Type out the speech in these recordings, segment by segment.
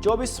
24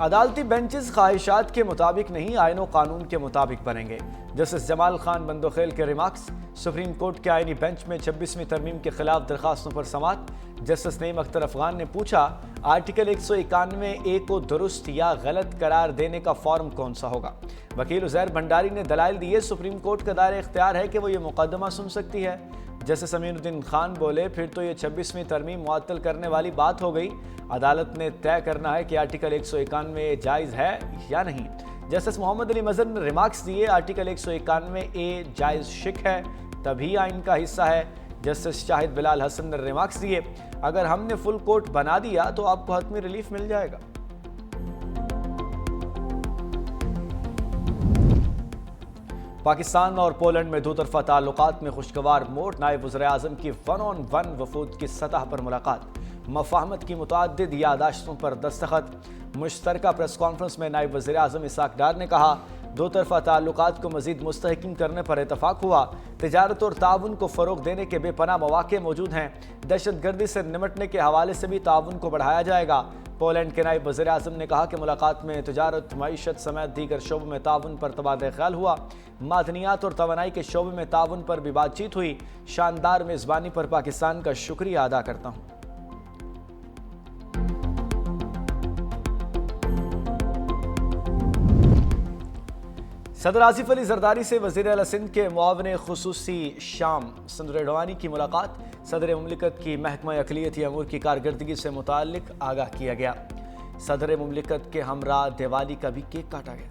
عدالتی بینچز خواہشات کے مطابق نہیں آئین و قانون کے مطابق بنیں گے۔ جسٹس جمال خان بندوخیل کے ریمارکس۔ سپریم کورٹ کے آئینی بینچ میں 26ویں ترمیم کے خلاف درخواستوں پر سماعت۔ جسٹس نعیم اختر افغان نے پوچھا، آرٹیکل 191A کو درست یا غلط قرار دینے کا فارم کون سا ہوگا؟ وکیل عزیر بھنڈاری نے دلائل دیے، سپریم کورٹ کا دائرہ اختیار ہے کہ وہ یہ مقدمہ سن سکتی ہے۔ جسٹس امین الدین خان بولے، پھر تو یہ 26ویں ترمیم معطل کرنے والی بات ہو گئی۔ عدالت نے طے کرنا ہے کہ آرٹیکل 191A جائز ہے یا نہیں۔ جسٹس محمد علی مظہر نے ریمارکس دیے، آرٹیکل 191A جائز شک ہے، تبھی آئین کا حصہ ہے۔ جسٹس شاہد بلال حسن نے ریمارکس دیے، اگر ہم نے فل کورٹ بنا دیا تو آپ کو حتمی ریلیف مل جائے گا۔ پاکستان اور پولینڈ میں دو طرفہ تعلقات میں خوشگوار موڑ۔ نائب وزیر اعظم کی 1-on-1 وفود کی سطح پر ملاقات۔ مفاہمت کی متعدد یادداشتوں پر دستخط۔ مشترکہ پریس کانفرنس میں نائب وزیر اعظم اسحاق ڈار نے کہا، دو طرفہ تعلقات کو مزید مستحکم کرنے پر اتفاق ہوا۔ تجارت اور تعاون کو فروغ دینے کے بے پناہ مواقع موجود ہیں۔ دہشت گردی سے نمٹنے کے حوالے سے بھی تعاون کو بڑھایا جائے گا۔ پولینڈ کے نائب وزیر اعظم نے کہا کہ ملاقات میں تجارت، معیشت سمیت دیگر شعبوں میں تعاون پر تبادلہ خیال ہوا۔ معدنیات اور توانائی کے شعبے میں تعاون پر بھی بات چیت ہوئی۔ شاندار میزبانی پر پاکستان کا شکریہ ادا کرتا ہوں۔ صدر آصف علی زرداری سے وزیر اعلیٰ سندھ کے معاون خصوصی شام سندھ ریڈوانی کی ملاقات۔ صدر مملکت کی محکمہ اقلیتی امور کی کارکردگی سے متعلق آگاہ کیا گیا۔ صدر مملکت کے ہمراہ دیوالی کا بھی کیک کاٹا گیا۔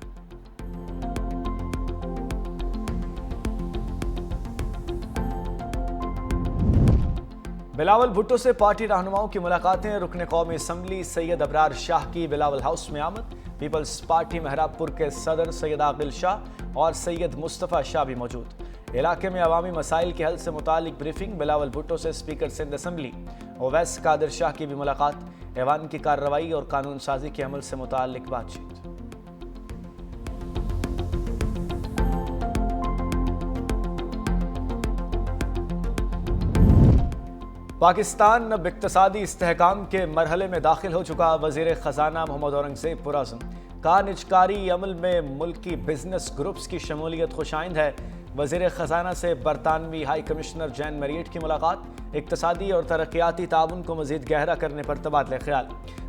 بلاول بھٹو سے پارٹی رہنماؤں کی ملاقاتیں۔ رکن قومی اسمبلی سید ابرار شاہ کی بلاول ہاؤس میں آمد۔ پیپلز پارٹی مہراب پور کے صدر سید عاقل شاہ اور سید مصطفیٰ شاہ بھی موجود۔ علاقے میں عوامی مسائل کے حل سے متعلق بریفنگ۔ بلاول بھٹو سے اسپیکر سندھ اسمبلی اویس قادر شاہ کی بھی ملاقات۔ ایوان کی کارروائی اور قانون سازی کے عمل سے متعلق بات چیت۔ پاکستان اب اقتصادی استحکام کے مرحلے میں داخل ہو چکا۔ وزیر خزانہ محمد اورنگزیب پرعزم۔ کارنجکاری عمل میں ملکی بزنس گروپس کی شمولیت خوش آئند ہے۔ وزیر خزانہ سے برطانوی ہائی کمشنر جین میریٹ کی ملاقات۔ اقتصادی اور ترقیاتی تعاون کو مزید گہرا کرنے پر تبادلہ خیال۔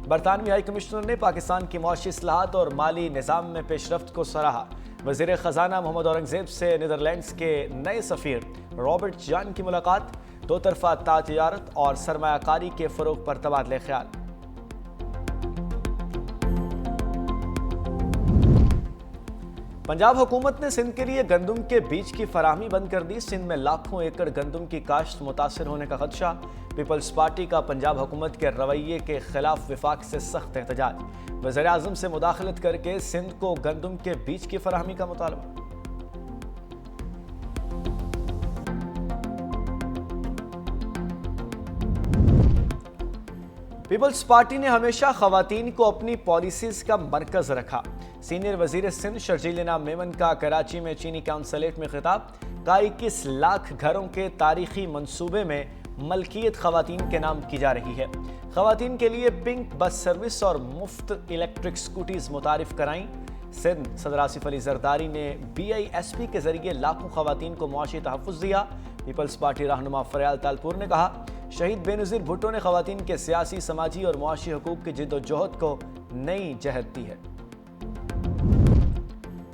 برطانوی ہائی کمشنر نے پاکستان کی معاشی اصلاحات اور مالی نظام میں پیش رفت کو سراہا۔ وزیر خزانہ محمد اورنگزیب سے نیدرلینڈز کے نئے سفیر رابرٹ جان کی ملاقات۔ دو طرفہ تجارت اور سرمایہ کاری کے فروغ پر تبادلہ خیال۔ پنجاب حکومت نے سندھ کے لیے گندم کے بیج کی فراہمی بند کر دی۔ سندھ میں لاکھوں ایکڑ گندم کی کاشت متاثر ہونے کا خدشہ۔ پیپلز پارٹی کا پنجاب حکومت کے رویے کے خلاف وفاق سے سخت احتجاج۔ وزیر اعظم سے مداخلت کر کے سندھ کو گندم کے بیج کی فراہمی کا مطالبہ۔ پیپلز پارٹی نے ہمیشہ خواتین کو اپنی پالیسیز کا مرکز رکھا۔ سینئر وزیر سندھ شرجیل انعام میمن کا کراچی میں چینی کونسلیٹ میں خطاب۔ کہا 21 لاکھ گھروں کے تاریخی منصوبے میں ملکیت خواتین کے نام کی جا رہی ہے۔ خواتین کے لیے پنک بس سروس اور مفت الیکٹرک سکوٹیز متعارف کرائیں۔ سندھ صدر آصف علی زرداری نے BISP کے ذریعے لاکھوں خواتین کو معاشی تحفظ دیا۔ پیپلز پارٹی رہنما فریال تالپور نے کہا، شہید بے نظیر بھٹو نے خواتین کے سیاسی، سماجی اور معاشی حقوق کی جد و جہد کو نئی جہت دی ہے۔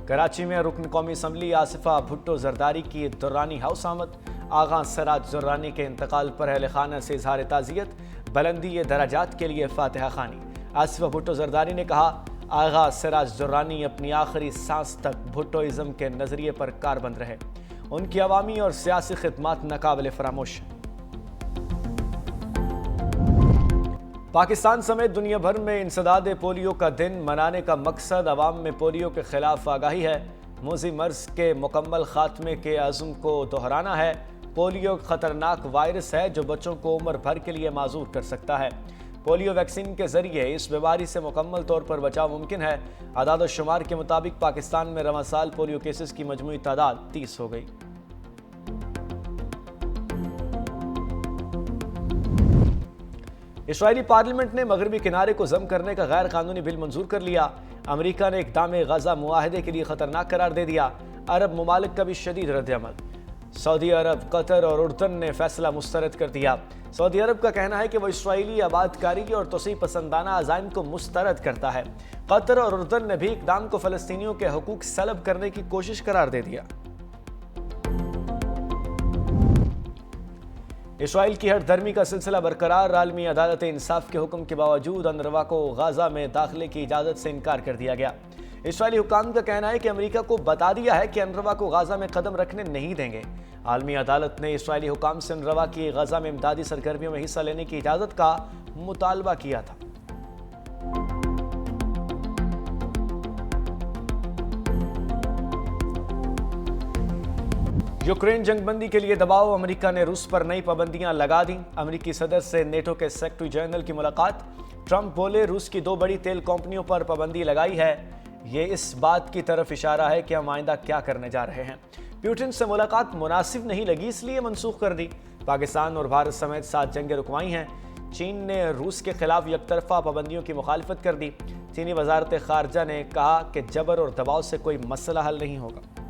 کراچی میں رکن قومی اسمبلی آصفہ بھٹو زرداری کی درانی ہاؤس آمد۔ آغا سراج زرانی کے انتقال پر اہل خانہ سے اظہار تعزیت۔ بلندی درجات کے لیے فاتحہ خوانی۔ آصفہ بھٹو زرداری نے کہا، آغا سراج زرانی اپنی آخری سانس تک بھٹوازم کے نظریے پر کاربند رہے۔ ان کی عوامی اور سیاسی خدمات ناقابل فراموش ہیں۔ پاکستان سمیت دنیا بھر میں انسداد پولیو کا دن منانے کا مقصد عوام میں پولیو کے خلاف آگاہی ہے، موذی مرض کے مکمل خاتمے کے عزم کو دہرانا ہے۔ پولیو خطرناک وائرس ہے جو بچوں کو عمر بھر کے لیے معذور کر سکتا ہے۔ پولیو ویکسین کے ذریعے اس بیماری سے مکمل طور پر بچاؤ ممکن ہے۔ اعداد و شمار کے مطابق پاکستان میں رواں سال پولیو کیسز کی مجموعی تعداد 30 ہو گئی۔ اسرائیلی پارلیمنٹ نے مغربی کنارے کو ضم کرنے کا غیر قانونی بل منظور کر لیا۔ امریکہ نے اقدام غزہ معاہدے کے لیے خطرناک قرار دے دیا۔ عرب ممالک کا بھی شدید رد عمل۔ سعودی عرب، قطر اور اردن نے فیصلہ مسترد کر دیا۔ سعودی عرب کا کہنا ہے کہ وہ اسرائیلی آبادکاری اور توسیع پسندانہ عزائم کو مسترد کرتا ہے۔ قطر اور اردن نے بھی اقدام کو فلسطینیوں کے حقوق سلب کرنے کی کوشش قرار دے دیا۔ اسرائیل کی ہٹ درمی کا سلسلہ برقرار۔ عالمی عدالت انصاف کے حکم کے باوجود انروا کو غزہ میں داخلے کی اجازت سے انکار کر دیا گیا۔ اسرائیلی حکام کا کہنا ہے کہ امریکہ کو بتا دیا ہے کہ انروا کو غزہ میں قدم رکھنے نہیں دیں گے۔ عالمی عدالت نے اسرائیلی حکام سے انروا کی غزہ میں امدادی سرگرمیوں میں حصہ لینے کی اجازت کا مطالبہ کیا تھا۔ یوکرین جنگ بندی کے لیے دباؤ۔ امریکہ نے روس پر نئی پابندیاں لگا دیں۔ امریکی صدر سے نیٹو کے سیکرٹری جنرل کی ملاقات۔ ٹرمپ بولے روس کی 2 بڑی تیل کمپنیوں پر پابندی لگائی ہے۔ یہ اس بات کی طرف اشارہ ہے کہ ہم آئندہ کیا کرنے جا رہے ہیں۔ پیوٹن سے ملاقات مناسب نہیں لگی اس لیے منسوخ کر دی۔ پاکستان اور بھارت سمیت 7 جنگیں رکوائی ہیں۔ چین نے روس کے خلاف یک طرفہ پابندیوں کی مخالفت کر دی۔ چینی وزارت خارجہ نے کہا کہ جبر اور دباؤ سے کوئی مسئلہ حل نہیں ہوگا۔